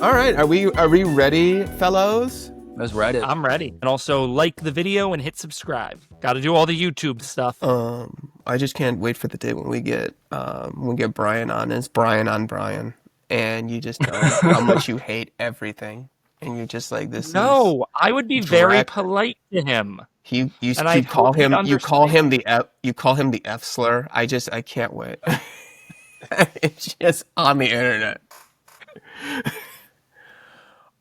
All right, are we ready, fellows? Let's write it. I'm ready. And also like the video and hit subscribe. Got to do all the YouTube stuff. I just can't wait for the day when we get Brian on. It's Brian on Brian, and you just know how much you hate everything, and you're just like this. No, I would be very polite to him. You call him the F slur. I can't wait. It's just on the internet.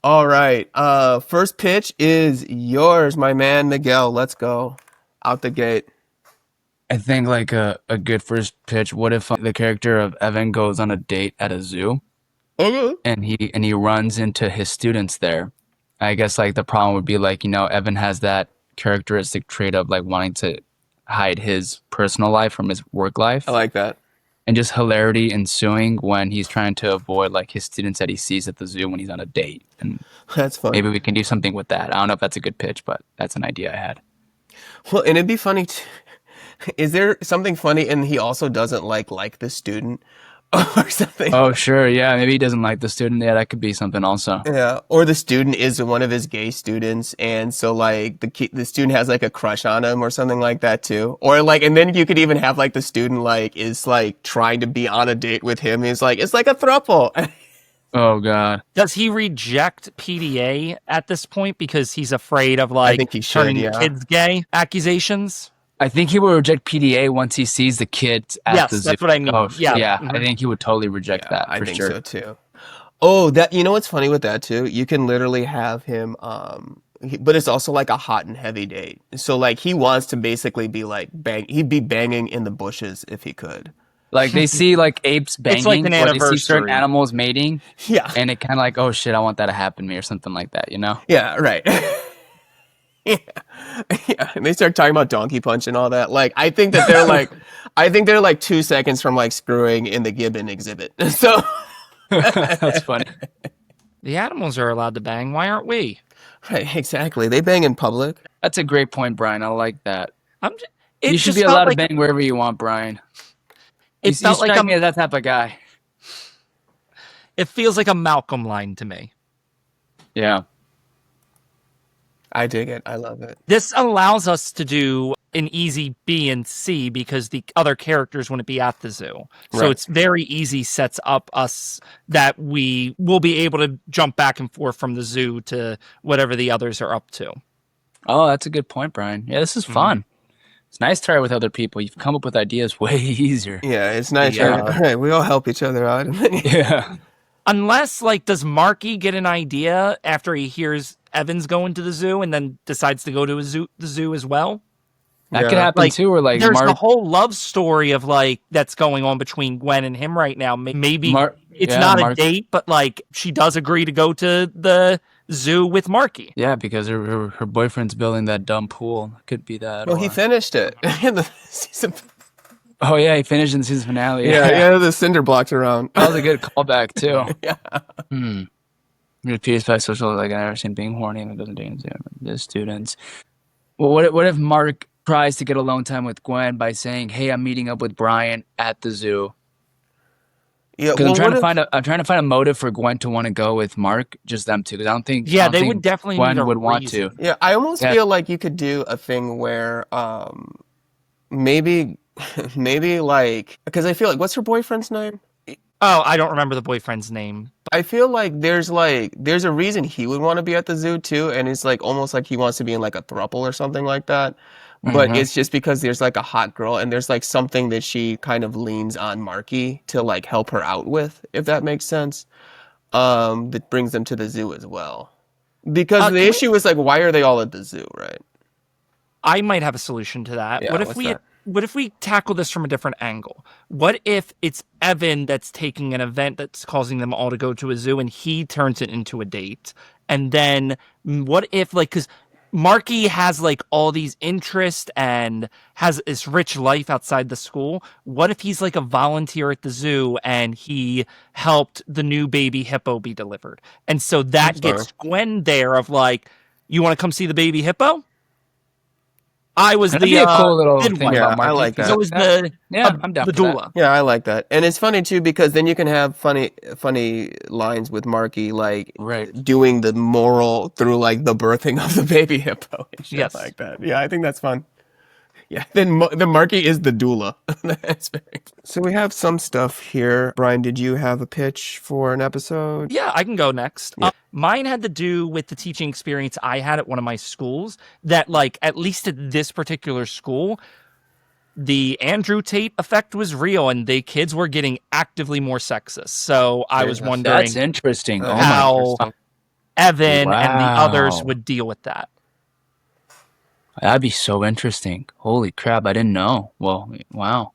All right. First pitch is yours, my man Miguel. Let's go. Out the gate. I think like a good first pitch. What if the character of Evan goes on a date at a zoo, Okay. and he runs into his students there? I guess like the problem would be like, Evan has that characteristic trait of like wanting to hide his personal life from his work life. I like that. And just hilarity ensuing when he's trying to avoid like his students that he sees at the zoo when he's on a date. And That's funny. maybe we can do something with that. I don't know if that's a good pitch, but that's an idea I had. Well, and it'd be funny. Is there something funny and he also doesn't like the student or something? Oh, sure. Yeah. Maybe he doesn't like the student. Yeah, that could be something also. Yeah, or the student is one of his gay students, and so like the student has like a crush on him or something like that too. Or like, and then you could even have like the student like is like trying to be on a date with him. He's like, it's like a throuple. Oh, God. Does he reject PDA at this point because he's afraid of like think he should, turning yeah. kids gay accusations? I think he would reject PDA once he sees the kids at the zoo. That's what I mean. Oh, Yeah. yeah. Mhm. I think he would totally reject that I for think sure. so too. Oh, you know what's funny with that too? You can literally have him, but it's also like a hot and heavy date. So like he wants to basically be like he'd be banging in the bushes if he could. Like they see like apes banging, like an or they see certain anniversary. animals mating, Yeah. and it kind of like, oh shit, I want that to happen to me or something like that, Yeah, right. Yeah. Yeah, and they start talking about donkey punch and all that. Like, I think they're like 2 seconds from like screwing in the Gibbon exhibit. So That's funny. The animals are allowed to bang. Why aren't we? right, exactly. They bang in public. That's a great point, Brian. I like that. It You should just be felt allowed like, to bang wherever you want, Brian. It felt like strike me as that type of guy. it feels like a Malcolm line to me. Yeah. I dig it. I love it. This allows us to do an easy B and C because the other characters wouldn't be at the zoo. So Right. it's very easy sets up us that we will be able to jump back and forth from the zoo to whatever the others are up to. Oh, that's a good point, Brian. Yeah, this is fun. It's nice to try with other people. You've come up with ideas way easier. Yeah, it's nice. Yeah. Right, we all help each other out. Yeah. Unless, like, does Marky get an idea after he hears Evan's going to the zoo and then decides to go to the zoo as well? That Yeah. could happen Like, too, or like There's Mark. the whole love story of, like, that's going on between Gwen and him right now. Maybe it's not a date, but, like, she does agree to go to the zoo with Marky. Yeah, because her boyfriend's building that dumb pool. Could be that. Well, he or- finished it in the season. Oh yeah, he finished in the season finale. Yeah, the cinder blocks around. That was a good callback too. Yeah. PS5 social like I've never seen being horny and it doesn't take into the students. Well, what if Mark tries to get alone time with Gwen by saying, "Hey, I'm meeting up with Brian at the zoo"? Yeah, Because well, I'm trying to find a motive for Gwen to want to go with Mark, just them two. Because I don't think They would definitely Gwen need a would want reason. to. Yeah, I almost Yeah. feel like you could do a thing where maybe like, because I feel like, what's her boyfriend's name? Oh, I don't remember the boyfriend's name. I feel like there's a reason he would want to be at the zoo too, and it's like almost like he wants to be in like a throuple or something like that. But Mhm. it's just because there's like a hot girl and there's like something that she kind of leans on Marky to like help her out with, if that makes sense. That brings them to the zoo as well. Because the issue is like, why are they all at the zoo, right? I might have a solution to that. Yeah, what if what's we that? what if we tackle this from a different angle? What if it's Evan that's taking an event that's causing them all to go to a zoo and he turns it into a date? And then what if, like, because Marky has like all these interests and has this rich life outside the school. What if he's like a volunteer at the zoo and he helped the new baby hippo be delivered? And so that That's gets Gwen there of like, you want to come see the baby hippo? I was That'd the be a cool little thing midwife. Yeah, about I Marky. like He's that. I like was that. Yeah, I'm down the for that. doula. Yeah, I like that. And it's funny too because then you can have funny lines with Marky like Right. doing the moral through like the birthing of the baby hippo and shit Yes. like that. Yeah, I think that's fun. Yeah, then the Marky is the doula. That's very. So we have some stuff here. Brian, did you have a pitch for an episode? Yeah, I can go next. Yeah. Mine had to do with the teaching experience I had at one of my schools that, like, at least at this particular school, the Andrew Tate effect was real and the kids were getting actively more sexist. So I was wondering That's interesting. Oh how my. Evan and the others Wow. would deal with that. That'd be so interesting. Holy crap, I didn't know. Well, wow.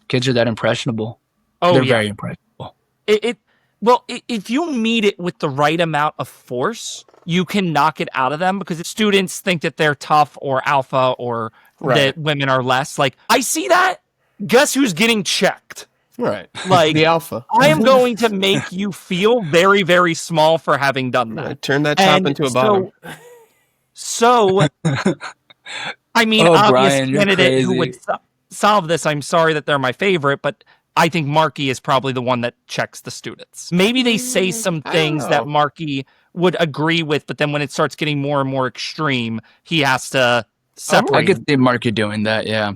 Kids are that impressionable. Oh, They're yeah. very impressionable. If you meet it with the right amount of force, you can knock it out of them because students think that they're tough or alpha or that women are less. Like, I see that. Guess who's getting checked? Right. Like, the alpha. I am going to make you feel very, very small for having done that. Right, turn that chop into a bottom. So I mean, Oh, obvious Brian, you're candidate who crazy. would solve this. I'm sorry that they're my favorite, but I think Marky is probably the one that checks the students. Maybe they say some I don't things that know. Marky would agree with, but then when it starts getting more and more extreme, he has to I separate. could see Marky doing that, yeah.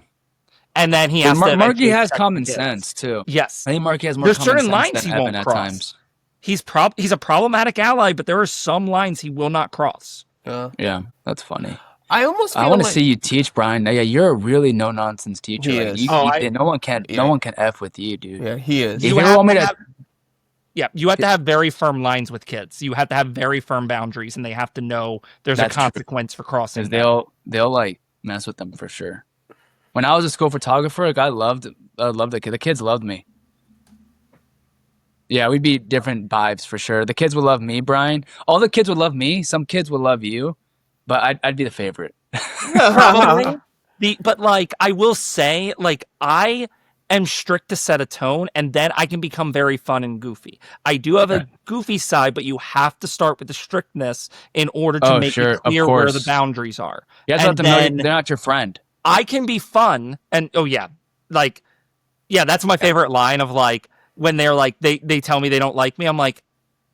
And then he has to. Marky eventually has check common the kids. sense, too. Yes. I think Marky has more There's common certain sense lines than he Evan won't at cross. times. He's a problematic ally, but there are some lines he will not cross. Yeah, that's funny. I almost feel I want to like- see you teach, Brian. Yeah, you're a really no nonsense teacher. He Like, is. no one can f with you, dude. Yeah, he is. If you have want me to to, have- Yeah, you have to have very firm lines with kids. You have to have very firm boundaries, and they have to know there's That's a true. consequence for crossing. because they'll like mess with them for sure. When I was a school photographer, like, I loved the kids. The kids loved me. Yeah, we'd be different vibes for sure. The kids would love me, Brian. All the kids would love me. Some kids would love you, but I'd be the favorite. Probably. But like I will say, like I am strict to set a tone, and then I can become very fun and goofy. I do have a goofy side, but you have to start with the strictness in order to make sure, it of clear where course. the boundaries are. You have to let And them know then they're not your friend. I can be fun, and that's my favorite line of like when they're like they tell me they don't like me. I'm like,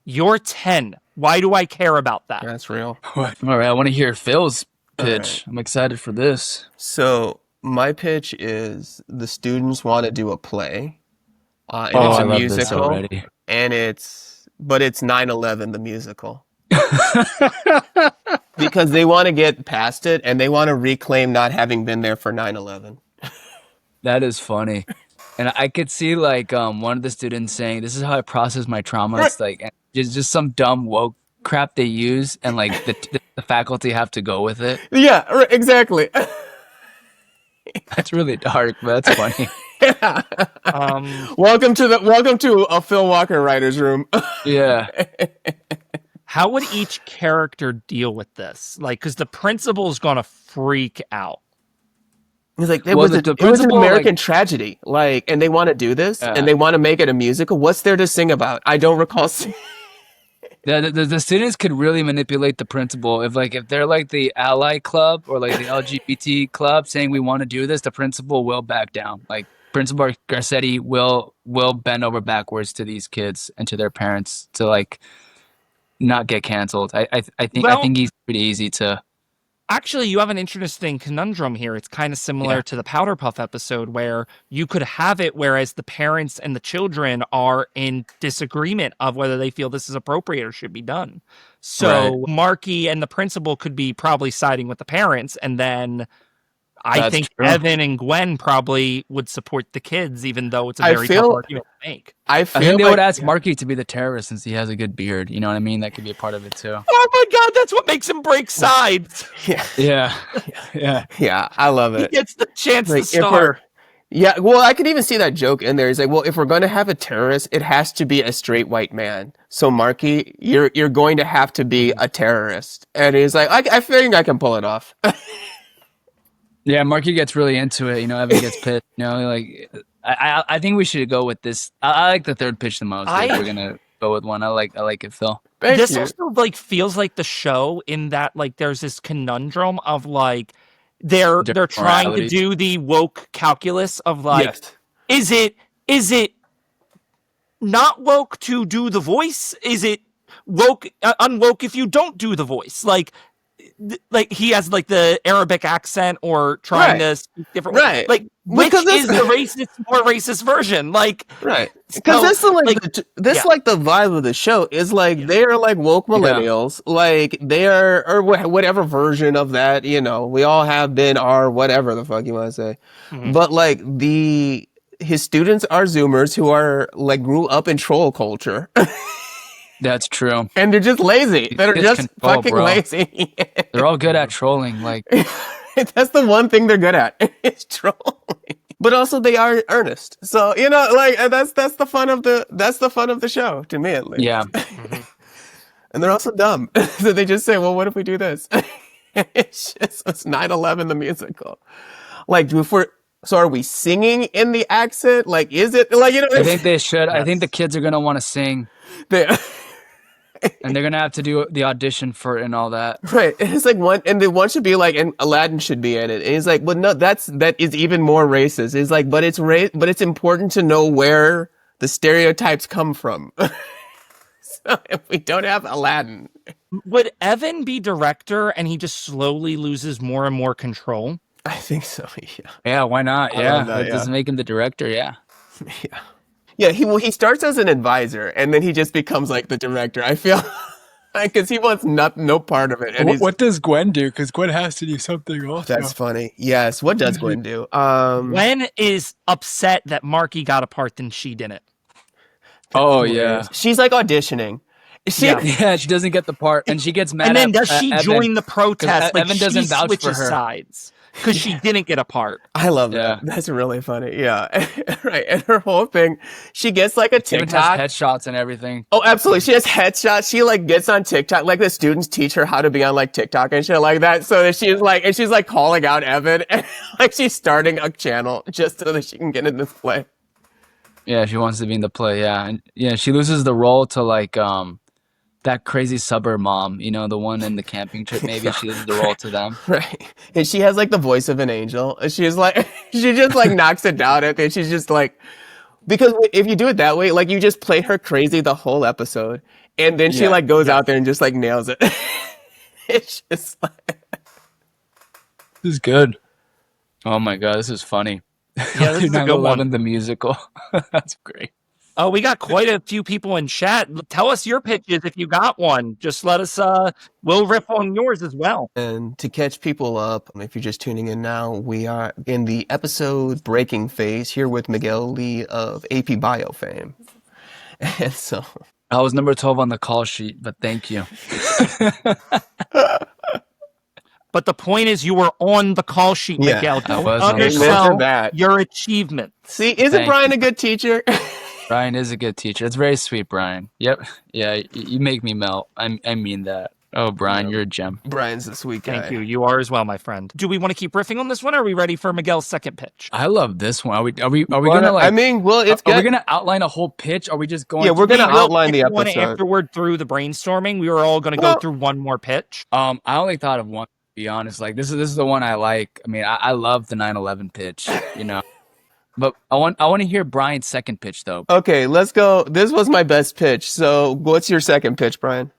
you're 10. Why do I care about that? That's real. All right, I want to hear Phil's pitch. I'm excited for this. So my pitch is the students want to do a play. And Oh, it's I a love this musical. already. And it's 9/11 the musical. Because they want to get past it and they want to reclaim not having been there for 9/11. That is funny. And I could see like one of the students saying, "This is how I process my trauma." It's like just some dumb woke crap they use, and like the faculty have to go with it. Yeah, right, exactly. That's really dark, but that's funny. Welcome to a Phil Walker writer's room. Yeah. How would each character deal with this? Like, because the principal's gonna freak out. It's like Well, it was an principal, American like- tragedy, like, and they want to do this, Yeah. and they want to make it a musical. What's there to sing about? I don't recall. The students could really manipulate the principal if they're like the ally club or like the LGBT club saying we want to do this, the principal will back down. Like Principal Garcetti will bend over backwards to these kids and to their parents to like not get canceled. I think he's pretty easy to. Actually, you have an interesting conundrum here. It's kind of similar to the Powder Puff episode where you could have it whereas the parents and the children are in disagreement of whether they feel this is appropriate or should be done. So Marky and the principal could be probably siding with the parents, and then I think true. Evan and Gwen probably would support the kids, even though it's a very tough argument to make. I I feel think they like, would ask Marky to be the terrorist since he has a good beard. You know what I mean? That could be a part of it too. Oh my God, that's what makes him break sides. Yeah. yeah, I love He it. gets the chance Like, to start. yeah, well, I could even see that joke in there. He's like, well, if we're going to have a terrorist, it has to be a straight white man. So, Marky, you're going to have to be a terrorist. And he's like, I think I can pull it off. Yeah, Marky gets really into it. You know, Evan gets pissed. You know, like I think we should go with this. I like the third pitch the most. We're gonna go with one. I like it, Phil. This also like feels like the show in that like there's this conundrum of like they're Different trying to moralities. do the woke calculus of like, Yes. is it not woke to do the voice? Is it woke unwoke if you don't do the voice? Like he has like the Arabic accent or trying Right. to speak different. Right. Like which Because is the more racist version? Like Right. Because so, that's the like, like the vibe of the show is like they are like woke millennials, like they are or whatever version of that, you know, we all have been or whatever the fuck you want to say. Mhm. But like his students are Zoomers who are like grew up in troll culture That's true. and they're just lazy. They're kids just can troll, fucking bro. lazy. They're all good at trolling. Like, That's the one thing they're good at. It's trolling. But also they are earnest. So, you know, like that's the fun of the show, to me at least. yeah, And they're also dumb. So they just say, well, what if we do this? It's 9/11 the musical. Like so are we singing in the accent? Like, is it like, you know? I think they should. I think the kids are gonna want to sing, they, and they're gonna have to do the audition for it and all that. right. And it's like one should be like, and Aladdin should be in it. And he's like, well, no, that is even more racist. It's like, but it's important to know where the stereotypes come from. So if we don't have Aladdin, would Evan be director and he just slowly loses more and more control? I think so. Yeah. Yeah, why not? I Yeah, love that, that doesn't make him the director. Yeah, Yeah. Yeah. He starts as an advisor and then he just becomes like the director. I feel because he wants no part of it. And what does Gwen do? Because Gwen has to do something also. that's funny. Yes. What does Gwen do? Gwen is upset that Marky got a part and she didn't. Oh yeah, She's like auditioning. yeah. She doesn't get the part, and she gets mad. And then at, does she Evan. join the protest? Like Evan doesn't she vouch for switches her. sides because she didn't get a part. I love Yeah. that. That's really funny. Yeah. Right. And her whole thing, she gets like a Even TikTok. has headshots and everything. Oh, absolutely. She has headshots. She like gets on TikTok. Like the students teach her how to be on like TikTok and shit like that. So that she's like calling out Evan and like she's starting a channel just so that she can get in this play. Yeah, she wants to be in the play. Yeah, and yeah, she loses the role to like that crazy suburb mom. You know, the one in the camping trip. Maybe she loses the role to them. Right. And she has like the voice of an angel. She's like, she just like knocks it down. And she's just like, because if you do it that way, like you just play her crazy the whole episode. And then she Yeah. like goes out there and just like nails it. It's just like, This is good. Oh my god, this is funny. Yeah, this is a good 9/11, one. the musical. That's great. Oh, we got quite a few people in chat. Tell us your pitches if you got one. Just let us. We'll riff on yours as well. and to catch people up, if you're just tuning in now, we are in the episode breaking phase here with Miguel Lee of AP Bio fame. And so, I was number 12 on the call sheet, but thank you. But the point is, you were on the call sheet, Yeah, Miguel. I Don't was on the call sheet. Amen undersell to that. your achievement. see, isn't Thank Brian you. a good teacher? Brian is a good teacher. It's very sweet, Brian. Yep. Yeah, you make me melt. I mean that. Oh, Brian, you're a gem. Brian's a sweet guy. Thank you. You are as well, my friend. Do we want to keep riffing on this one, or are we ready for Miguel's second pitch? I love this one. Are we Well, gonna like? I mean, well, it's are we good. gonna outline a whole pitch? Are we just going? Yeah, we're through gonna it? outline the One episode. afterward through the brainstorming. We were all going to go Well- through one more pitch. I only thought of one. To be honest, like this is the one I like. I mean, I love the 9/11 pitch. You know, but I want to hear Brian's second pitch though. Okay, let's go. This was my best pitch. So, what's your second pitch, Brian?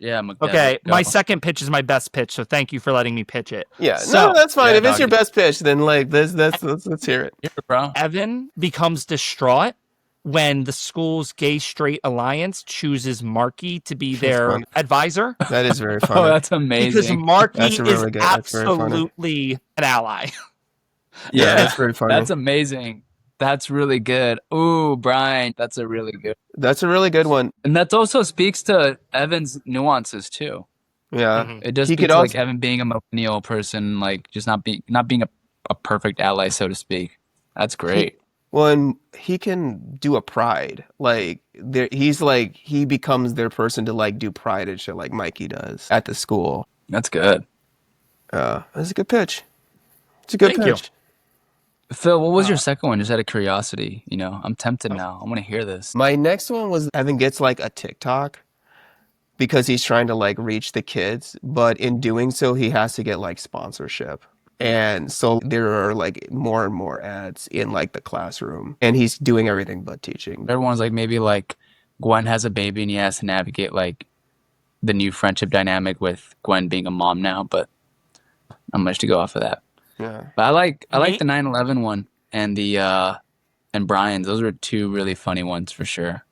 Yeah, Miguel, Okay, go. my second pitch is my best pitch, so thank you for letting me pitch it. Yeah, So- no, that's fine. Yeah, If it's your doggy. best pitch, then like let's hear it. Here, bro. Evan becomes distraught when the school's gay straight alliance chooses Marky to be their funny. advisor That is very funny. Oh, that's because amazing. Marky That's is really good. That's very funny. absolutely an ally. Yeah, that's very funny. that's amazing. That's really good. Ooh, Brian, that's a really good. That's a really good one. And that also speaks to Evan's nuances too. Yeah. Mhm. It does He speak could to like also- Evan being a millennial person, like just not being a perfect ally, so to speak. That's great. Well, and he can do a pride. Like he becomes their person to like do pride and shit like Mikey does at the school. That's good. That's a good pitch. It's a good Thank you. pitch. Phil, what was your second one? Just out of curiosity, you know, I'm tempted now. I want to hear this. My next one was Evan gets like a TikTok because he's trying to like reach the kids, but in doing so, he has to get like sponsorship And so there are like more and more ads in like the classroom, and he's doing everything but teaching. Everyone's like, maybe like Gwen has a baby and he has to navigate like the new friendship dynamic with Gwen being a mom now, but not much to go off of that. Yeah. But I like the 9/11 one and the and Brian's. Those were two really funny ones for sure.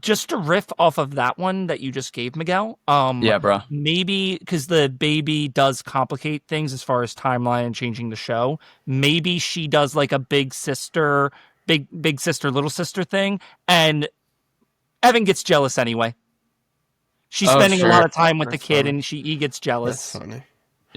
Just to riff off of that one that you just gave, Miguel. Yeah, bro. Maybe because the baby does complicate things as far as timeline and changing the show. Maybe she does like a big sister, little sister thing, and Evan gets jealous anyway. She's spending a lot of time with the kid, and he gets jealous. That's funny.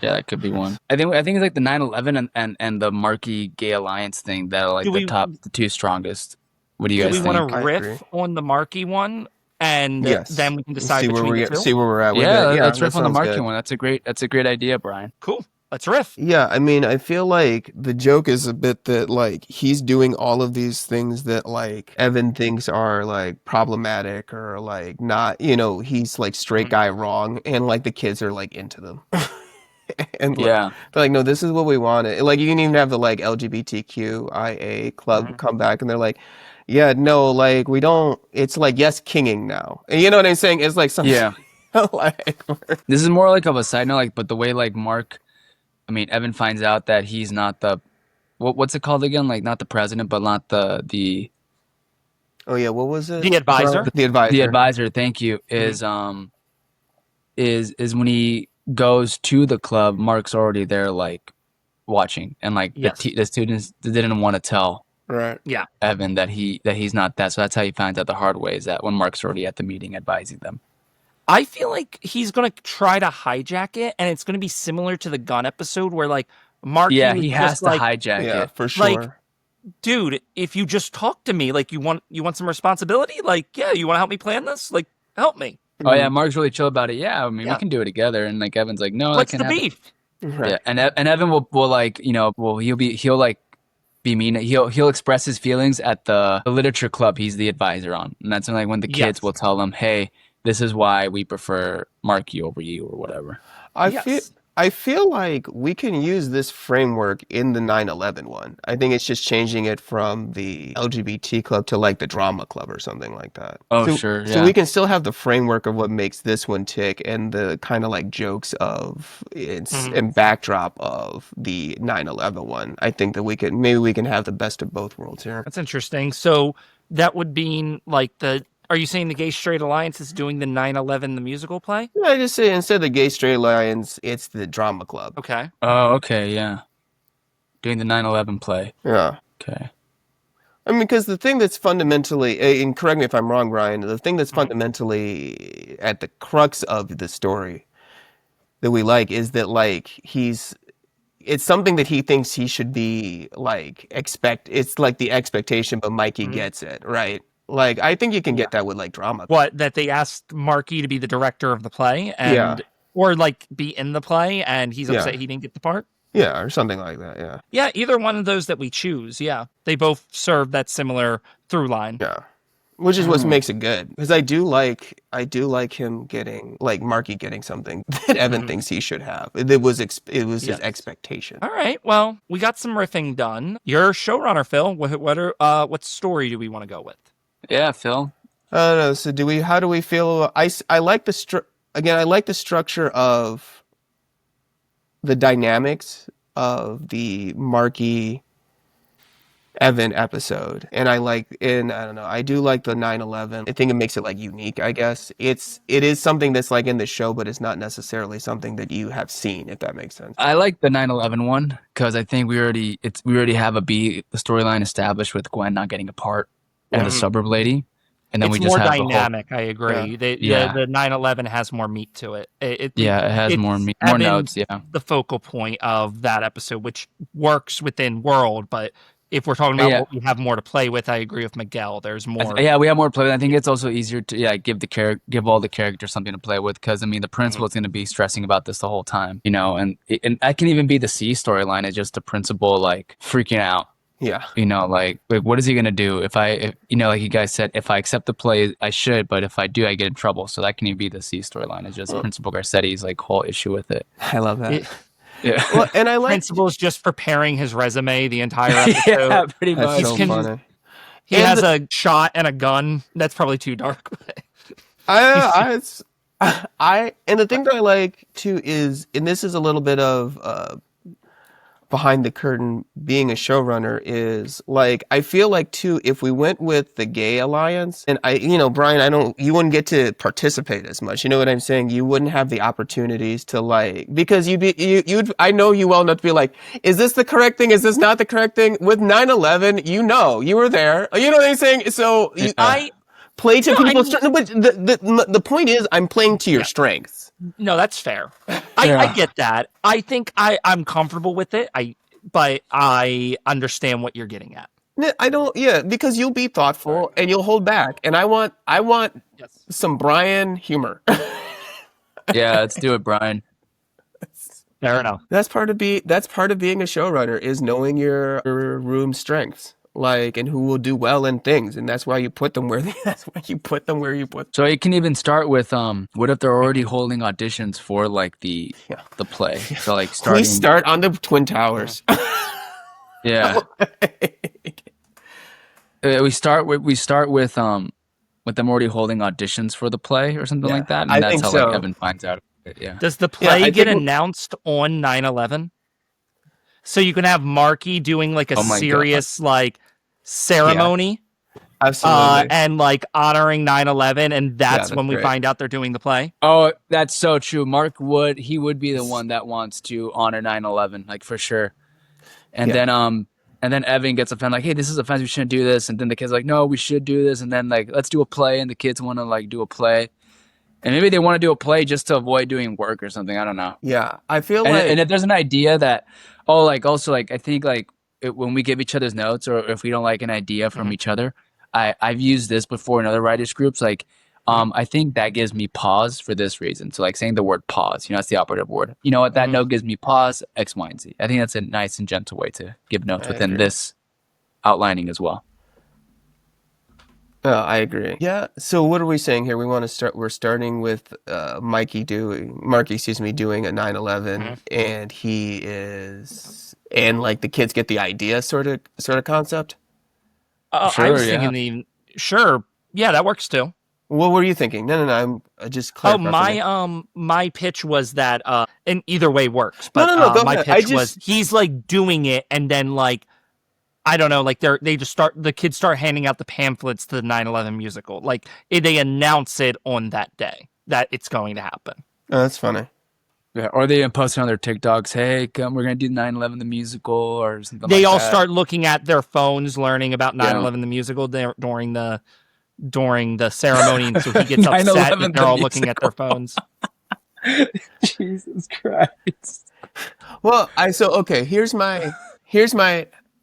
Yeah, that could be one. I think it's like the 9/11 and the Marky Gay Alliance thing that are like the two strongest. What do you guys think? Do we want to riff on the Marky one, and then we can decide between the two? See where we're at with it. Yeah, let's riff on the Marky one. That's a great idea, Brian. Cool. Let's riff. Yeah, I mean, I feel like the joke is a bit that like he's doing all of these things that like Evan thinks are like problematic or like not, he's like straight guy wrong, and like the kids are like into them. And they're like, no, this is what we wanted. Like you can even have the like LGBTQIA club come back, and they're like, yeah, no, like we don't. It's like yes, kinging now, and you know what I'm saying? It's like something like this is more like of a side note, like, but the way like Evan finds out that he's not the what's it called again? Like not the president, but not the. Oh yeah, what was it? The advisor. The advisor. The advisor. Thank you. Is when he goes to the club, Mark's already there, like watching, and like the students didn't want to tell Evan that he's not that. So that's how he finds out the hard way, is that when Mark's already at the meeting advising them. I feel like he's gonna try to hijack it, and it's gonna be similar to the gun episode where like Mark. Yeah, he has to hijack it for sure. Like, dude, if you just talk to me, like you want some responsibility, like you want to help me plan this, like help me. Oh yeah, Mark's really chill about it. Yeah, I mean we can do it together, and like Evan's like, no, what's the beef? Yeah, and Evan will like he'll like be mean. He'll express his feelings at the literature club he's the advisor on, and that's when the kids will tell him, hey, this is why we prefer Marky over you or whatever. I feel like we can use this framework in the 9/11 one. I think it's just changing it from the LGBT club to like the drama club or something like that. Oh, sure. Yeah. So we can still have the framework of what makes this one tick and the kind of like jokes of and backdrop of the 9/11 one. I think that we can have the best of both worlds here. That's interesting. So that would mean like are you saying the Gay Straight Alliance is doing the 9/11 the musical play? Yeah, I just say instead of the Gay Straight Alliance, it's the drama club. Okay. Oh, okay, yeah. Doing the 9/11 play. Yeah. Okay. I mean, because the thing that's fundamentally, and correct me if I'm wrong, Brian, the thing that's fundamentally at the crux of the story that we like is that like it's something that he thinks he should be like it's like the expectation, but Mikey gets it, right? Like, I think you can get that with, like, drama. What, that they asked Marky to be the director of the play? Or, like, be in the play, and he's upset he didn't get the part? Yeah, or something like that, yeah. Yeah, either one of those that we choose, yeah. They both serve that similar through line. Yeah. Which is what makes it good. Because I do like him getting, like, Marky getting something that Evan thinks he should have. It was his expectation. All right, well, we got some riffing done. You're showrunner, Phil. What story do we want to go with? Yeah, Phil. I don't know. So how do we feel? I like I like the structure of the dynamics of the Marky Evan episode. And I don't know, I do like the 9/11. I think it makes it like unique, I guess. It is something that's like in the show, but it's not necessarily something that you have seen, if that makes sense. I like the 9/11 one because I think we already have the storyline established with Gwen not getting a part and the suburb lady. And then it's we just more have dynamic. I agree. The 9/11 has more meat to it. It has more meat, more notes. Yeah, the focal point of that episode, which works within world. But if we're talking about what we have more to play with, I agree with Miguel. There's more. We have more to play with. I think it's also easier to give all the characters something to play with, because I mean the principal is going to be stressing about this the whole time, and that can even be the C storyline. It's just the principal like freaking out. Yeah. Like what is he going to do if like you guys said, if I accept the play, I should, but if I do, I get in trouble. So that can even be the C storyline. It's just Principal Garcetti's like whole issue with it. I love that. Yeah. Well, and I like Principal's just preparing his resume the entire episode. Yeah, pretty that's much. so funny. He And has a shot and a gun. That's probably too dark. And the thing that I like too is, and this is a little bit of behind the curtain being a showrunner, is like, I feel like too, if we went with the gay alliance, and Brian, you wouldn't get to participate as much. You know what I'm saying? You wouldn't have the opportunities to because I know you well enough to be like, is this the correct thing? Is this not the correct thing? With 9/11, you were there. You know what I'm saying? So I play to people's strengths. But the point is, I'm playing to your strengths. No, that's fair. I get that. I think I'm comfortable with it. But I understand what you're getting at. I don't. Yeah, because you'll be thoughtful and you'll hold back, and I want some Brian humor. Yeah, let's do it, Brian. Fair enough. That's part of being a showrunner, is knowing your room's strengths. And who will do well in things, and that's why you put them where you put them. So it can even start with what if they're already holding auditions for the play? So starting. Please start on the Twin Towers. Yeah. we start with them already holding auditions for the play or something like that, and I that's think how so. Evan finds out. Yeah. Does the play get announced on 9/11? So you can have Marky doing a serious ceremony, absolutely, and honoring 9/11, and that's when we find out they're doing the play. Oh, that's so true. Mark would be the one that wants to honor 9/11, for sure. And then Evan gets offended, hey, this is offensive, we shouldn't do this. And then the kids no, we should do this. And then let's do a play, and the kids want to do a play. And maybe they want to do a play just to avoid doing work or something. I don't know. Yeah, I feel and if there's an idea that, I think when we give each other's notes, or if we don't like an idea from each other, I've used this before in other writers groups. I think that gives me pause for this reason. So saying the word pause, that's the operative word. You know what? That note gives me pause, X, Y, and Z. I think that's a nice and gentle way to give notes within this outlining as well. I agree. Yeah. So what are we saying here? We're starting with Marky doing a 9/11, and he is, and the kids get the idea sort of concept. Sure, I was thinking yeah, that works too. What were you thinking? No, I'm just clarifying. My pitch was that, and either way works. But no, my pitch was he's doing it, and then I don't know, the kids start handing out the pamphlets to the 9/11 musical. They announce it on that day that it's going to happen. Oh, that's funny. Yeah, or they post it on their TikToks, hey, come, we're going to do 9/11 the musical or something They all start looking at their phones, learning about 9/11 the musical during the ceremony, and so he gets upset and they're all looking at their phones. Jesus Christ. Well, here's my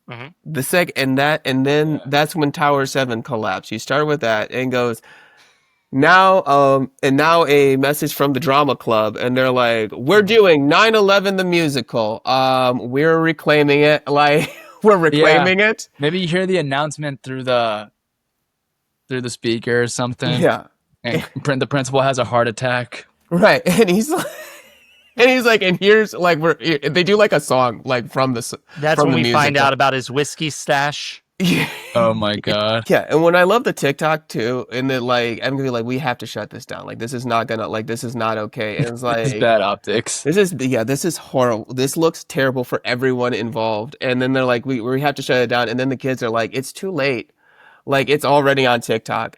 and then that's when Tower 7 collapsed. You start with that and goes, now a message from the drama club, and they're we're doing 9/11 the musical. We're reclaiming it. We're reclaiming it. Maybe you hear the announcement through the speaker or something. Yeah. And the principal has a heart attack. Right. And he's and here's they do a song from the. That's from when the we musical. find out about his whiskey stash. Yeah. Oh my God. Yeah, and when I love the TikTok too, and then I'm gonna be we have to shut this down. This is not gonna this is not okay. And it's it's bad optics. This is horrible. This looks terrible for everyone involved. And then they're we have to shut it down. And then the kids are it's too late. It's already on TikTok.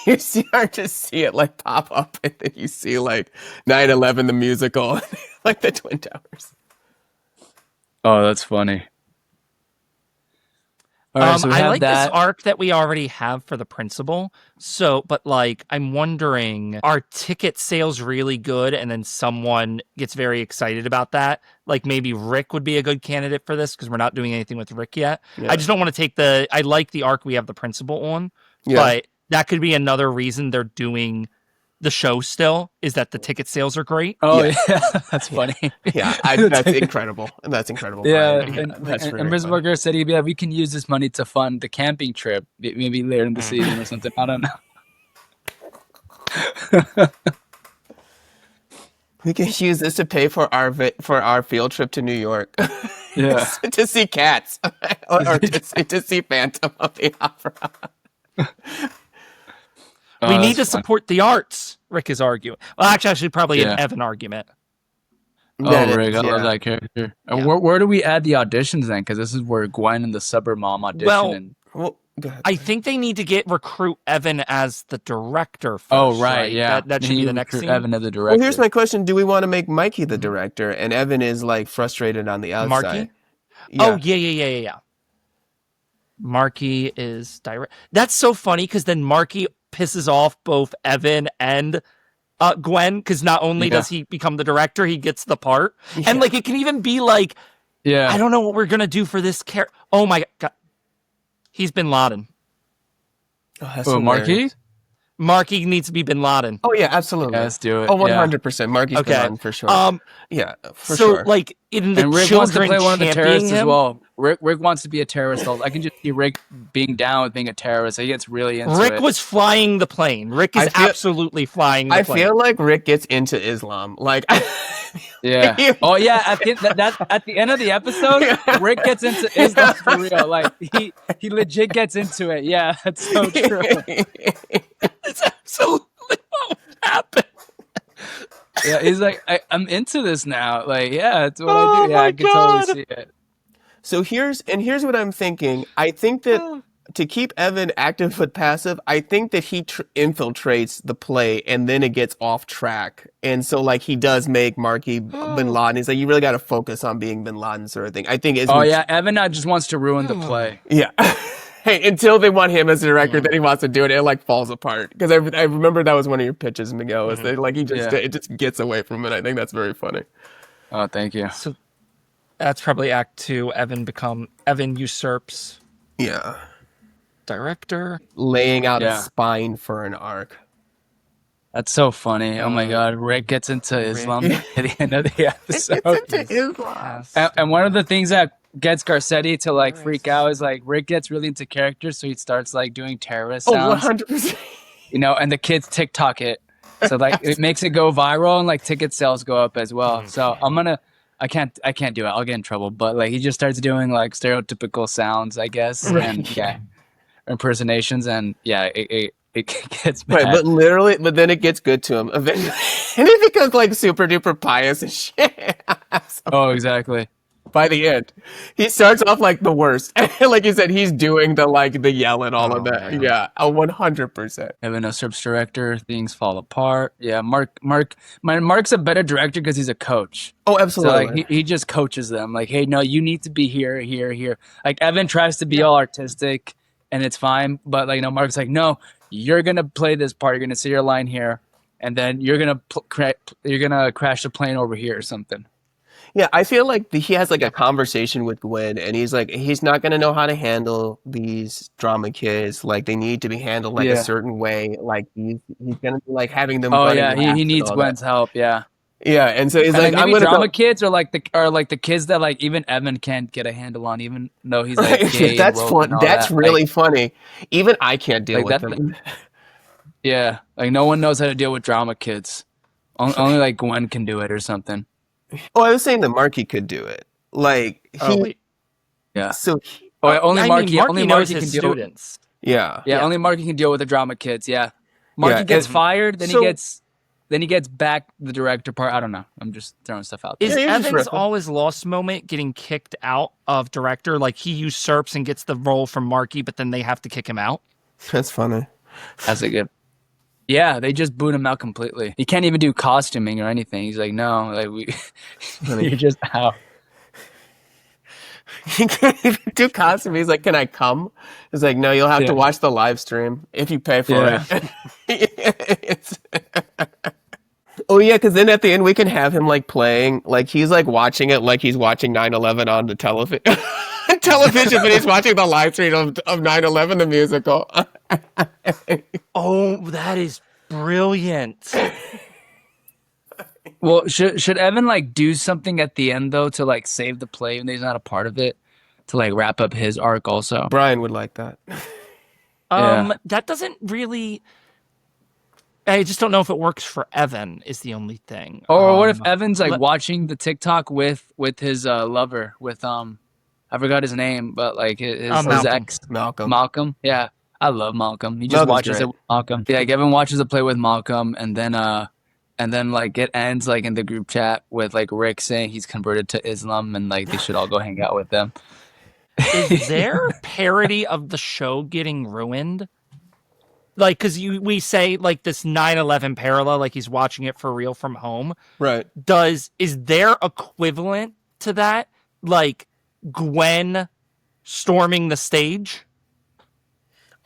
You start to see it pop up, and then you see 9/11 the musical, the Twin Towers. Oh, that's funny. All right, so I like this arc that we already have for the principal. So, but I'm wondering, are ticket sales really good? And then someone gets very excited about that. Maybe Rick would be a good candidate for this because we're not doing anything with Rick yet. Yeah. I just don't want to take I like the arc we have the principal on, but that could be another reason they're doing the show still, is that the ticket sales are great. Oh yeah, that's funny. Yeah, that's incredible. That's incredible. Yeah, and Brisberger said, we can use this money to fund the camping trip, maybe later in the season or something. I don't know. We can use this to pay for our field trip to New York Yeah. to see Cats or to see Phantom of the Opera. We need that's to fun. support the arts, Rick is arguing. Well, actually probably an Yeah. Evan argument. That Oh, Rick, is, I love yeah. that character. And Yeah. where do we add the auditions then? Because this is where Gwen and the suburb mom audition. Well, And Well, go ahead. I think they need to recruit Evan as the director first. oh, right, yeah. That should be the next recruit scene. Evan as the director. Well, here's my question: do we want to make Mikey the director, and Evan is like frustrated on the outside? Marky? Yeah. Oh, yeah. Marky is direct. That's so funny because then Marky pisses off both Evan and Gwen because not only does he become the director, he gets the part. And like it can even be like, Yeah. I don't know what we're gonna do for this character. Oh my god, he's Bin Laden. Oh, that's Marky? hilarious. Marky needs to be Bin Laden. Oh yeah, absolutely. Yeah, let's do it. Oh, 100%. Marky's Okay. been on for sure. Yeah, for so sure. like in the And Rick children wants to play one of the terrorists championing as him, well. Rick wants to be a terrorist. I can just see Rick being down with being a terrorist. He gets really into Rick it. was flying the plane. Rick is absolutely flying the plane. I feel like Rick gets into Islam. Like, Yeah. Oh yeah. At the end of the episode, Rick gets into Islam for real. Like he legit gets into it. Yeah, that's so true. It's absolutely what happened. Yeah, he's like, I'm into this now. Like, yeah, that's what I do. Yeah, I can totally see it. So here's what I'm thinking. I think that to keep Evan active but passive, I think that he infiltrates the play and then it gets off track. And so like he does make Marky Bin Laden. He's like, you really got to focus on being Bin Laden sort of thing. I think it's Evan just wants to ruin the play. Yeah. Hey, until they want him as the director, then he wants to do it. It like falls apart. Because I remember that was one of your pitches, Miguel. Was that like it just gets away from it. I think that's very funny. Oh, thank you. So that's probably Act 2. Evan usurps director, laying out a spine for an arc. That's so funny. Oh my God, Rick gets into Islam at the end of the episode. And one of the things that gets Garcetti to like freak out is like Rick gets really into characters, so he starts like doing terrorist sounds. 100%. You know, and the kids TikTok it, so like it makes it go viral and like ticket sales go up as well. So I can't do it. I'll get in trouble. But like he just starts doing like stereotypical sounds, I guess, and impersonations, and it gets bad. Right, but then it gets good to him eventually, and he becomes like super duper pious and shit. Oh, exactly. By the end, he starts off like the worst. Like you said, he's doing the yell and all of that. Man. Yeah, 100%. Evan Usurp's director, things fall apart. Yeah, Mark's a better director because he's a coach. Oh, absolutely. So like he just coaches them. Like, hey, no, you need to be here, here, here. Like Evan tries to be all artistic, and it's fine. But like, Mark's like, no, you're gonna play this part. You're gonna say your line here, and then you're gonna crash the plane over here or something. Yeah, I feel like he has like a conversation with Gwen, and he's like, he's not gonna know how to handle these drama kids. Like they need to be handled like a certain way. Like he's gonna be like having them. Oh yeah, he needs Gwen's help. Yeah. Yeah, and so he's like, I'm gonna drama kids are like the kids that like even Evan can't get a handle on, even though he's like gay. That's fun. That's really funny. Even I can't deal with them. Yeah, like no one knows how to deal with drama kids. Only like Gwen can do it or something. Oh, I was saying that Marky could do it. Like yeah. So only Marky knows can his deal students. Yeah. Only Marky can deal with the drama kids. Yeah, Marky gets fired, then he gets back the director part. I don't know. I'm just throwing stuff out there. Is Evan's always lost moment getting kicked out of director? Like he usurps and gets the role from Marky, but then they have to kick him out? That's funny. That's a good. Yeah, they just boot him out completely. He can't even do costuming or anything. He's like, no, like you're just out. He can't even do costuming. He's like, can I come? He's like, no, you'll have to watch the live stream if you pay for it. Oh yeah, because then at the end we can have him like playing, like he's like watching it like he's watching 9/11 on the television, but he's watching the live stream of 9/11 the musical. Oh, that is brilliant. Well, should Evan like do something at the end though to like save the play when he's not a part of it, to like wrap up his arc also? Brian would like that. That doesn't really. I just don't know if it works for Evan. Is the only thing. Or what if Evan's like let- watching the TikTok with his lover with I forgot his name, but like his Malcolm. ex Malcolm. Malcolm. Yeah, I love Malcolm. He just Malcolm's watches great. it with Malcolm. Yeah, like, Evan watches it play with Malcolm, and then like it ends like in the group chat with like Rick saying he's converted to Islam and like they should all go hang out with them. Is their parody of the show getting ruined? Like, because we say like this 9/11 parallel, like he's watching it for real from home. Right. Is there equivalent to that, like Gwen storming the stage?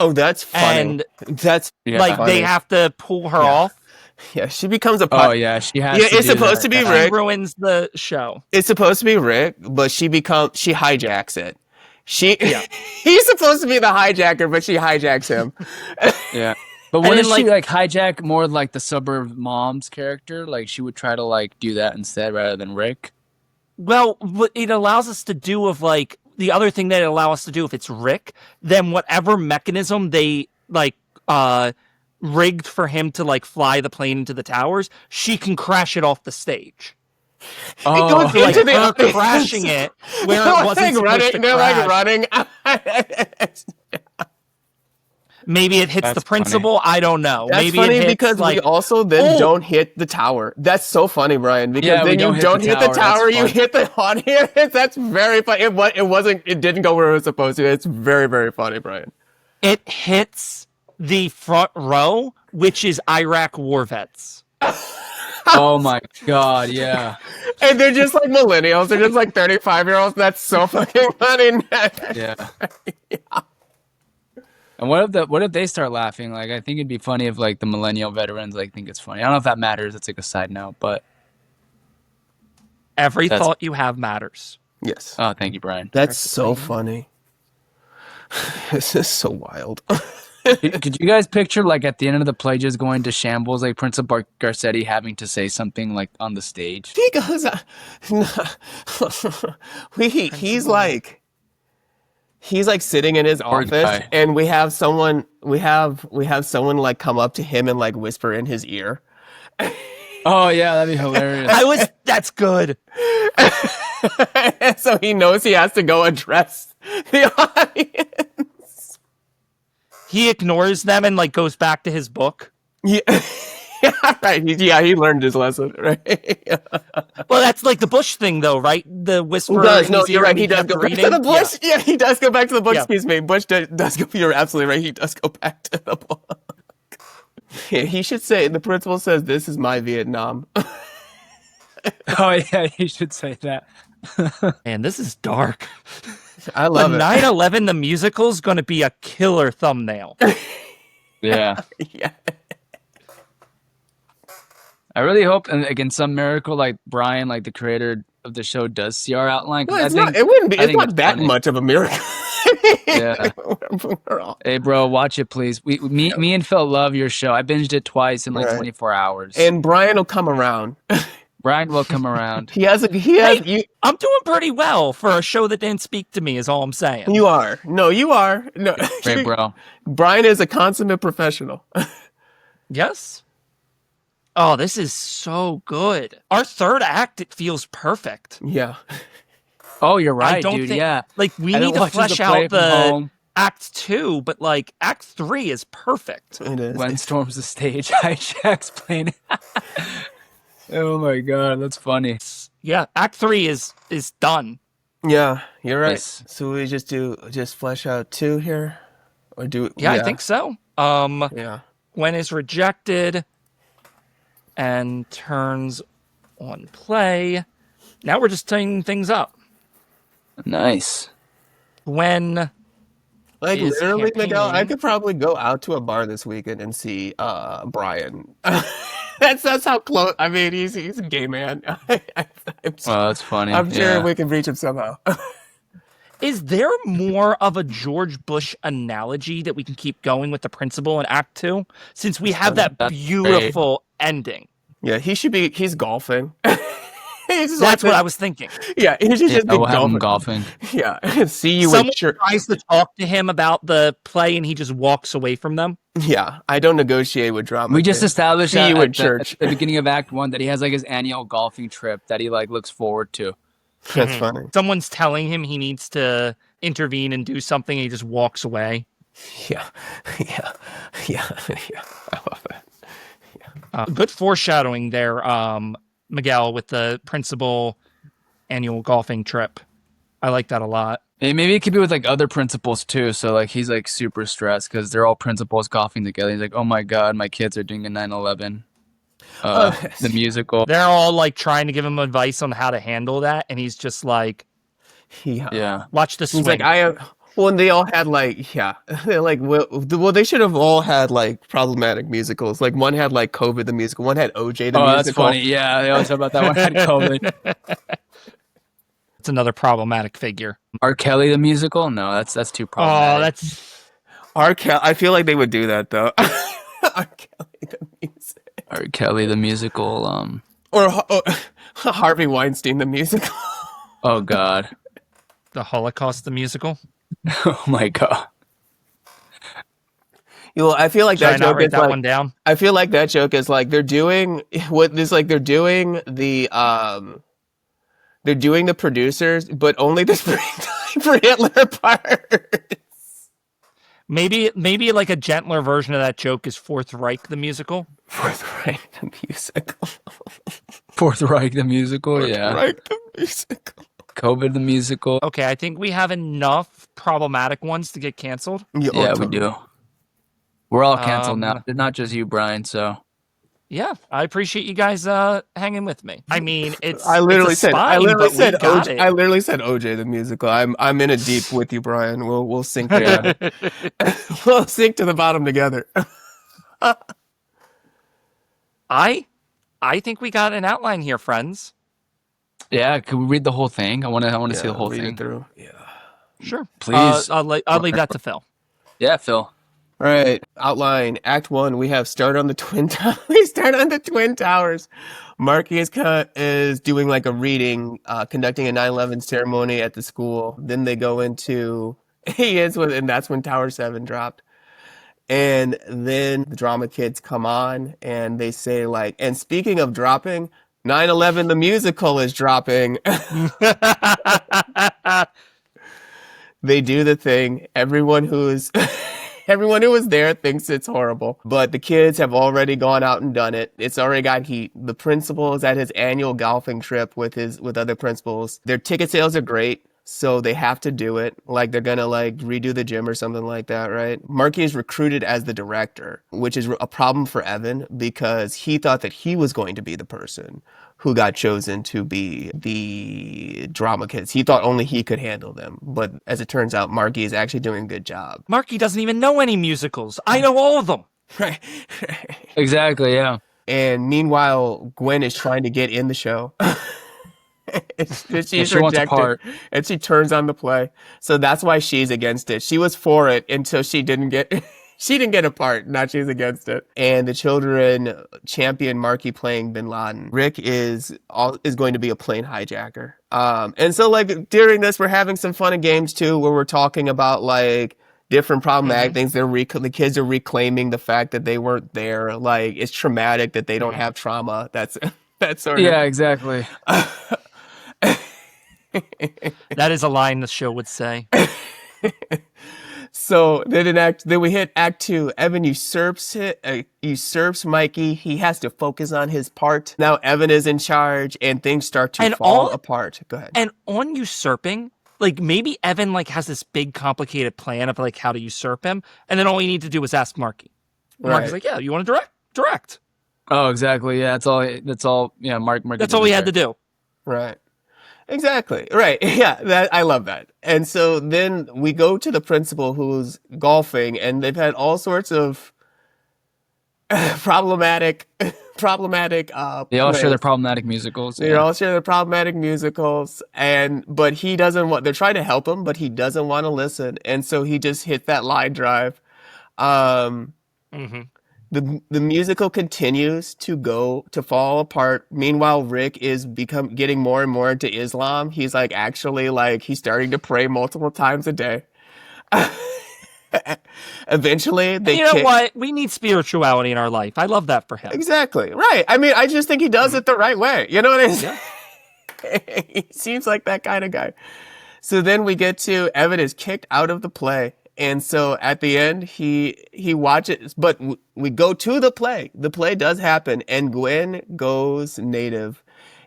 Oh, that's funny. And That's like funny. they have to pull her off. Yeah, she becomes a Oh yeah, she has. Yeah, to it's do supposed that. to be Yeah. Rick. She ruins the show. It's supposed to be Rick, but she hijacks it. Yeah. He's supposed to be the hijacker, but she hijacks him. Yeah. But And what then, if she like hijack more like the suburb mom's character? Like she would try to like do that instead rather than Rick. Well, what it allows us to do of like the other thing that it allows us to do if it's Rick, then whatever mechanism they like rigged for him to like fly the plane into the towers, she can crash it off the stage. Oh, goes Like into the her audience. crashing it where They're it wasn't supposed running. to They're like crash. running. Maybe it hits That's the principal. I don't know. That's Maybe funny it hits, because like, we also then Oh! don't hit the tower. That's so funny, Brian. Because Yeah, we then you don't don't hit the hit the tower. tower, That's you fun. hit the audience. That's very funny. It didn't go where it was supposed to. It's very, very funny, Brian. it hits the front row, which is Iraq war vets. Oh my god, yeah. And they're just like millennials. They're just like 35-year-olds. That's so fucking funny. Yeah. And what if they start laughing? Like I think it'd be funny if like the millennial veterans like think it's funny. I don't know if that matters. It's like a side note, but Every That's- thought you have matters. Yes. oh, thank you, Brian. That's so funny. This is so wild. Could you guys picture like at the end of the play just going to shambles, like Principal Garcetti having to say something like on the stage? He goes, he's like sitting in his office, guy. and we have someone like come up to him and like whisper in his ear. Oh yeah, that'd be hilarious. That's good. So he knows he has to go address the audience. He ignores them and like goes back to his book. Yeah, yeah, right. He learned his lesson, right? Well, that's like the Bush thing, though, right? The whisperer. He does. in No, his you're ear right. and He does kept go back reading. to the bush. Yeah, he does go back to the book. Yeah. Excuse me. Bush does go. You're absolutely right. He does go back to the book. Yeah, he should say, the principal says, "This is my Vietnam." Oh yeah, you should say that. Man, this is dark. I The love it. 9/11 the musical is going to be a killer thumbnail. Yeah. Yeah. I really hope, and again, some miracle, like Brian, like the creator of the show, does see our outline. 'Cause Well, I it's think, not. It wouldn't be. I It's think not it's that funny. much of a miracle. Yeah. We're all- Hey, bro, watch it, please. Me and Phil love your show. I binged it twice in like Right. 24 hours. And Brian will come around. Brian will come around. He has. You. I'm doing pretty well for a show that didn't speak to me, is all I'm saying. You are. No, you are. No. Great, bro. Brian is a consummate professional. Yes? Oh, this is so good. Our third act, it feels perfect. Yeah. Oh, you're right, I don't dude. think, Yeah. like, we And it need to watches flesh the play out from the home. act 2, but like act 3 is perfect. It is. Gwen storms the stage, hijacks plane. Oh my god, that's funny. Yeah, act 3 is done. Yeah, you're right. Nice. So we just flesh out 2 here, or do? Yeah, I think so. Yeah. Gwen is rejected and turns on play. Now we're just tying things up. Nice. Gwen Like is literally, Miguel, I campaigning. could probably go out to a bar this weekend and see Brian. that's how close. I mean, he's a gay man. I'm Well, that's funny. sure Yeah. we can reach him somehow. Is there more of a George Bush analogy that we can keep going with the principal in Act 2? Since we have that That's beautiful ending. Yeah, he's golfing. That's what I was thinking. Yeah, he should just be we'll have him golfing. golfing. Yeah, see you Someone at church. tries to talk to him about the play, and he just walks away from them. Yeah, I don't negotiate with drama. We just kids. established See you at at church. the beginning of Act 1 that he has like his annual golfing trip that he like looks forward to. That's funny. Someone's telling him he needs to intervene and do something, and he just walks away. Yeah. I love that. Good foreshadowing there, Miguel, with the principal annual golfing trip. I like that a lot. And maybe it could be with like other principals too. So like he's like super stressed because they're all principals golfing together. He's like, oh my god, my kids are doing a 9/11, the musical. They're all like trying to give him advice on how to handle that, and he's just like, Yeah. watch the swing. He's like, well, and they all had like, they're like, well, they should have all had like problematic musicals. Like one had like COVID the musical, one had OJ the musical. Oh, that's funny. Yeah, they always talk about that one had COVID. It's another problematic figure. R. Kelly the musical? No, that's too problematic. Oh, that's R. Kelly. I feel like they would do that though. R. Kelly the music. R. Kelly the musical. Or Harvey Weinstein the musical. Oh God. the Holocaust, the musical. Oh my God. I feel like Should I that not joke write is that like, one down? I feel like that joke is like they're doing the producers, but only the springtime for Hitler part. Maybe like a gentler version of that joke is Fourth Reich, the musical. Fourth Reich the musical. Fourth Reich the musical, yeah. Reich the musical. COVID the musical. Okay, I think we have enough problematic ones to get canceled. Yeah, we do. We're all canceled now. Um, Not just you, Brian, so. Yeah, I appreciate you guys hanging with me. I mean, I literally said OJ. I literally said OJ the musical. I'm in a deep with you, Brian. We'll sink together. We'll sink to the bottom together. I think we got an outline here, friends. Yeah, could we read the whole thing? I want to see the whole read it thing. through. Yeah. Sure, Please. I'll leave that to Phil. Yeah, Phil. All right, outline. Act 1, we have start on the Twin Towers. We start on the Twin Towers. Marky is doing like a reading, conducting a 9/11 ceremony at the school. Then they go into, and that's when Tower 7 dropped. And then the drama kids come on and they say like, and speaking of dropping, 9/11 the musical is dropping. They do the thing. Everyone who was there thinks it's horrible, but the kids have already gone out and done it. It's already got heat. The principal is at his annual golfing trip with other principals. Their ticket sales are great, so they have to do it. Like they're gonna like redo the gym or something like that, right? Marky is recruited as the director, which is a problem for Evan because he thought that he was going to be the person who got chosen to be the drama kids. He thought only he could handle them. But as it turns out, Marky is actually doing a good job. Marky doesn't even know any musicals. I know all of them. Right. Exactly, yeah. And meanwhile, Gwen is trying to get in the show. She's she wants a part. And she turns on the play. So that's why she's against it. She was for it until she didn't get a part. Now she's against it. And the children champion Marky playing Bin Laden. Rick is going to be a plane hijacker. And so like during this, we're having some fun and games too, where we're talking about like different problematic things. The kids are reclaiming the fact that they weren't there. Like it's traumatic that they don't have trauma. That's sort of. Yeah, exactly. That is a line the show would say. So then we hit Act 2. Evan usurps Mikey. He has to focus on his part. Now Evan is in charge, and things start to fall apart. Go ahead. And on usurping, like maybe Evan like has this big complicated plan of like how to usurp him, and then all you need to do is ask Marky. Marky's like, yeah, you want to direct. Oh, exactly. Yeah, that's all. Yeah, Mark. That's all we had to do. Right. Exactly. Right. Yeah. I love that. And so then we go to the principal who's golfing, and they've had all sorts of problematic. They all share their problematic musicals. They all share their problematic musicals, but he doesn't want. They're trying to help him, but he doesn't want to listen, and so he just hit that line drive. the musical continues to fall apart. Meanwhile, Rick is getting more and more into Islam. He's like actually like he's starting to pray multiple times a day. Eventually, And they you know kick. what? We need spirituality in our life. I love that for him. Exactly right. I mean, I just think he does it the right way. You know what I'm saying? He seems like that kind of guy. So then we get to Evan is kicked out of the play. And so at the end, he watches, but we go to the play. The play does happen, and Gwen goes native,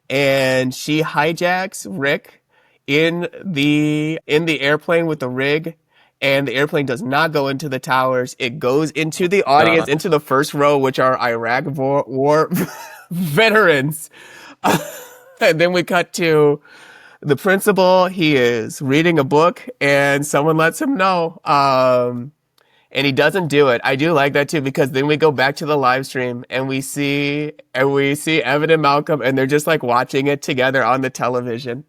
and she hijacks Rick in the airplane with the rig, and the airplane does not go into the towers. It goes into the audience, into the first row, which are Iraq war veterans. And then we cut to the principal. He is reading a book and someone lets him know. And he doesn't do it. I do like that too, because then we go back to the live stream and we see Evan and Malcolm, and they're just like watching it together on the television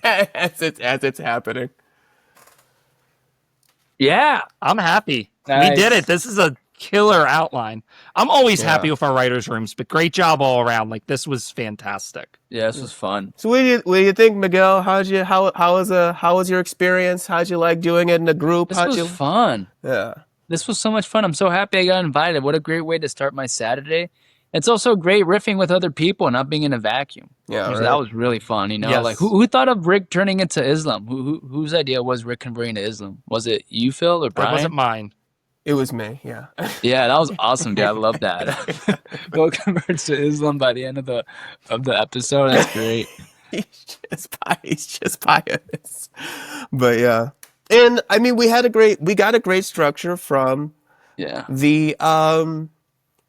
as it's happening. Yeah, I'm happy. Nice. We did it. This is a killer outline. I'm always happy with our writers' rooms, but great job all around. Like, this was fantastic. Yeah, this was fun. So what do you think, Miguel? How was your experience? How'd you like doing it in a group? This was fun. Yeah. This was so much fun. I'm so happy I got invited. What a great way to start my Saturday. It's also great riffing with other people and not being in a vacuum. Yeah, So right. that was really fun. You know, Yes. like who thought of Rick turning into Islam? Whose idea was Rick converting to Islam? Was it you, Phil, or Brian? That wasn't mine. It was me, yeah. Yeah, that was awesome, dude. I love that. Go converts to Islam by the end of the episode. That's great. He's just pious. But yeah. And I mean we got a great structure from Yeah. the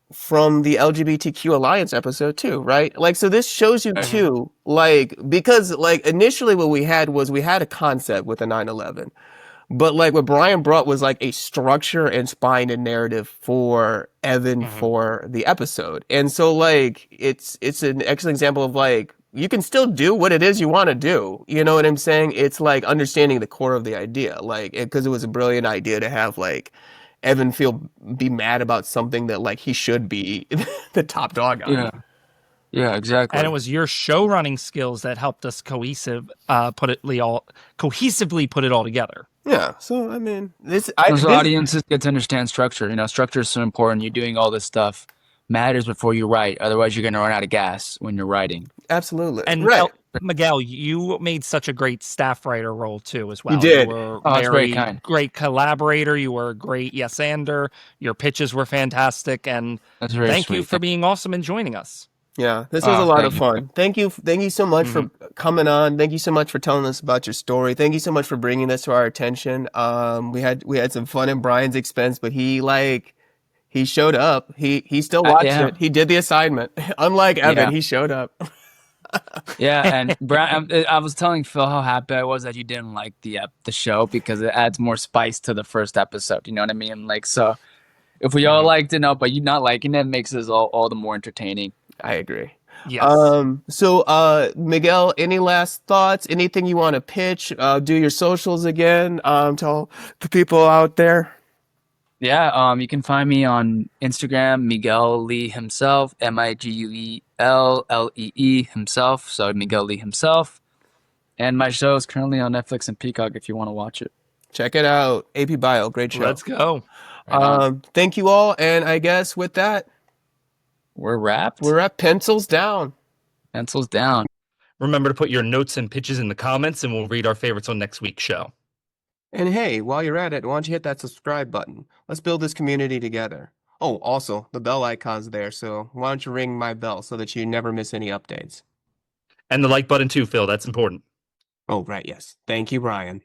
LGBTQ Alliance episode too, right? Like, so this shows you too, like, because like initially what we had a concept with the 9/11. But like what Brian brought was like a structure and spine and narrative for Evan for the episode. And so like it's an excellent example of like you can still do what it is you want to do. You know what I'm saying? It's like understanding the core of the idea. Like, because it was a brilliant idea to have like Evan be mad about something that like he should be the top dog on. Yeah. Yeah, exactly. And it was your show running skills that helped us cohesively put it all together. Yeah. So I mean, audiences get to understand structure. You know, structure is so important. You're doing all this stuff matters before you write. Otherwise, you're going to run out of gas when you're writing. Absolutely. And right. Miguel, you made such a great staff writer role too, as well. You did. You were that's very very kind. great collaborator. You were a great yes-ander. Your pitches were fantastic, and That's very thank sweet. you for being awesome and joining us. Yeah, this was a lot of thank fun. Thank you so much for coming on. Thank you so much for telling us about your story. Thank you so much for bringing this to our attention. We had some fun at Brian's expense, but he showed up. He still watched it. He did the assignment. Unlike Evan, he showed up. Yeah, and Brian, I was telling Phil how happy I was that you didn't like the show because it adds more spice to the first episode. You know what I mean? Like, so if we all liked it, but you not liking it makes us all the more entertaining. I agree. Yes. So Miguel, any last thoughts? Anything you want to pitch? Do your socials again. Tell the people out there. Yeah, you can find me on Instagram, Miguel Lee himself, MiguelLee himself. So Miguel Lee himself. And my show is currently on Netflix and Peacock if you want to watch it. Check it out. AP Bio, great show. Let's go. Thank you all, and I guess with that, we're wrapped. We're at pencils down. Pencils down. Remember to put your notes and pitches in the comments, and we'll read our favorites on next week's show. And hey, while you're at it, why don't you hit that subscribe button? Let's build this community together. Oh, also, the bell icon's there, so why don't you ring my bell so that you never miss any updates? And the like button too, Phil. That's important. Oh, right, yes. Thank you, Brian.